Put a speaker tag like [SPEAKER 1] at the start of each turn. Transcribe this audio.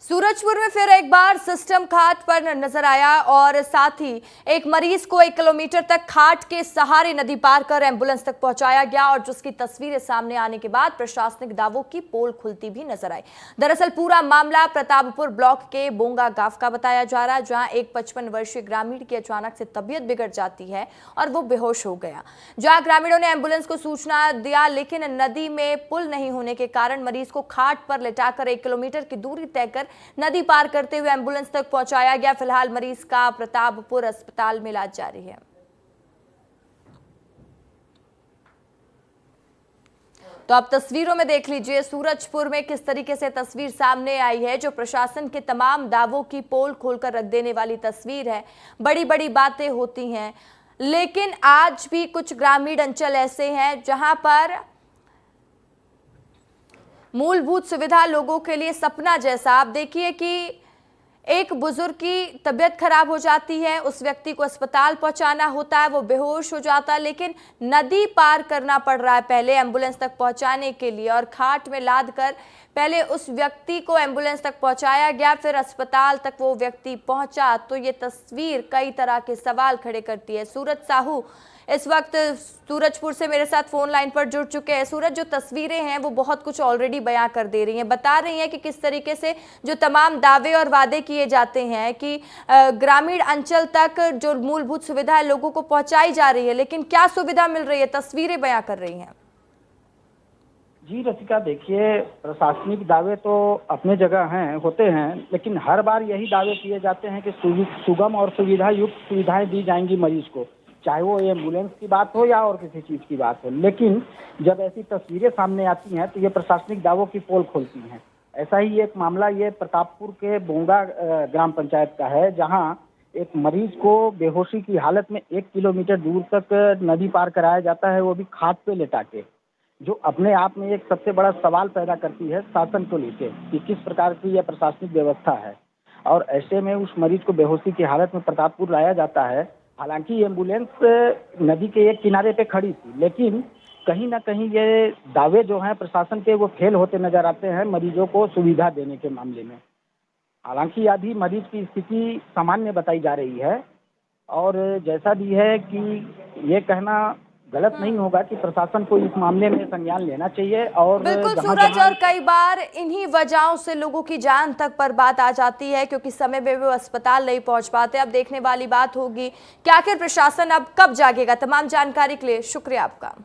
[SPEAKER 1] सूरजपुर में फिर एक बार सिस्टम खाट पर नजर आया और साथ ही एक मरीज को 1 किलोमीटर तक खाट के सहारे नदी पार कर एम्बुलेंस तक पहुंचाया गया और जिसकी तस्वीरें सामने आने के बाद प्रशासनिक दावों की पोल खुलती भी नजर आई। दरअसल पूरा मामला प्रतापपुर ब्लॉक के बोंगा गांव का बताया जा रहा है, जहां एक 55 वर्षीय ग्रामीण की अचानक से तबीयत बिगड़ जाती है और वो बेहोश हो गया। जहां ग्रामीणों ने एम्बुलेंस को सूचना दिया, लेकिन नदी में पुल नहीं होने के कारण मरीज को खाट पर लेटाकर 1 किलोमीटर की दूरी तय कर नदी पार करते हुए एम्बुलेंस तक पहुंचाया गया। फिलहाल मरीज का प्रतापपुर अस्पताल में इलाज जारी है। तो आप तस्वीरों में देख लीजिए सूरजपुर में किस तरीके से तस्वीर सामने आई है, जो प्रशासन के तमाम दावों की पोल खोलकर रख देने वाली तस्वीर है। बड़ी बड़ी बातें होती हैं, लेकिन आज भी कुछ ग्रामीण अंचल ऐसे हैं जहां पर मूलभूत सुविधा लोगों के लिए सपना जैसा। आप देखिए कि एक बुजुर्ग की तबीयत खराब हो जाती है, उस व्यक्ति को अस्पताल पहुंचाना होता है, वो बेहोश हो जाता है, लेकिन नदी पार करना पड़ रहा है पहले एम्बुलेंस तक पहुंचाने के लिए, और खाट में लाद कर पहले उस व्यक्ति को एम्बुलेंस तक पहुंचाया गया, फिर अस्पताल तक वो व्यक्ति पहुंचा। तो ये तस्वीर कई तरह के सवाल खड़े करती है। सूरज साहू इस वक्त सूरजपुर से मेरे साथ फोन लाइन पर जुड़ चुके हैं। सूरज, जो तस्वीरें हैं वो बहुत कुछ ऑलरेडी बयां कर दे रही हैं, बता रही हैं कि किस तरीके से जो तमाम दावे और वादे किए जाते हैं कि ग्रामीण अंचल तक जो मूलभूत सुविधा है लोगों को पहुंचाई जा रही है, लेकिन क्या सुविधा मिल रही है, तस्वीरें बयां कर रही हैं।
[SPEAKER 2] जी रसिका, देखिए प्रशासनिक दावे तो अपने जगह हैं, होते हैं, लेकिन हर बार यही दावे किए जाते हैं कि सुगम और सुविधा युक्त सुविधाएं दी जाएंगी मरीज को, चाहे वो एम्बुलेंस की बात हो या और किसी चीज की बात हो। लेकिन जब ऐसी तस्वीरें सामने आती हैं तो ये प्रशासनिक दावों की पोल खोलती हैं। ऐसा ही एक मामला ये प्रतापपुर के बोंगा ग्राम पंचायत का है, जहां एक मरीज को बेहोशी की हालत में 1 किलोमीटर दूर तक नदी पार कराया जाता है, वो भी खाट पे लेटा के, जो अपने आप में एक सबसे बड़ा सवाल पैदा करती है शासन को लेकर कि किस प्रकार की यह प्रशासनिक व्यवस्था है। और ऐसे में उस मरीज को बेहोशी की हालत में प्रतापपुर लाया जाता है। हालांकि एम्बुलेंस नदी के एक किनारे पे खड़ी थी, लेकिन कहीं ना कहीं ये दावे जो हैं प्रशासन के वो फेल होते नजर आते हैं मरीजों को सुविधा देने के मामले में। हालांकि अभी मरीज की स्थिति सामान्य बताई जा रही है, और जैसा भी है कि ये कहना गलत नहीं होगा कि प्रशासन को इस मामले में संज्ञान लेना चाहिए। और
[SPEAKER 1] बिल्कुल सूरज, और कई बार इन्हीं वजहों से लोगों की जान तक पर बात आ जाती है, क्योंकि समय में वो अस्पताल नहीं पहुंच पाते। अब देखने वाली बात होगी कि आखिर प्रशासन अब कब जागेगा। तमाम जानकारी के लिए शुक्रिया आपका।